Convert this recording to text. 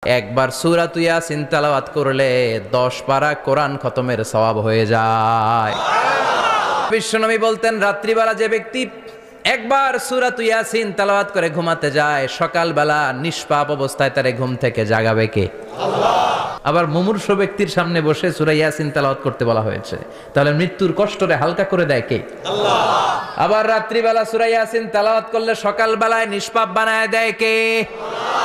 একবার সূরাত ইয়াসিন তেলাওয়াত করলে 10 পারা কোরআন খতমের সওয়াব হয়ে যায়। বিশ্বনবী বলতেন, রাত্রিবেলা যে ব্যক্তি একবার সূরাত ইয়াসিন তেলাওয়াত করে ঘুমাতে যায়, সকালবেলা নিষ্পাপ অবস্থায় তারে ঘুম থেকে জাগাবে কে? আল্লাহ। আবার মুমূর্ষ ব্যক্তির সামনে বসে সূরা ইয়াসিন তেলাওয়াত করতে বলা হয়েছে, তাহলে মৃত্যুর কষ্টরে হালকা করে দেয় কে? আল্লাহ। আবার রাত্রিবেলা সূরা ইয়াসিন তেলাওয়াত করলে সকালবেলায় নিষ্পাপ বানায় দেয় কে? আল্লাহ।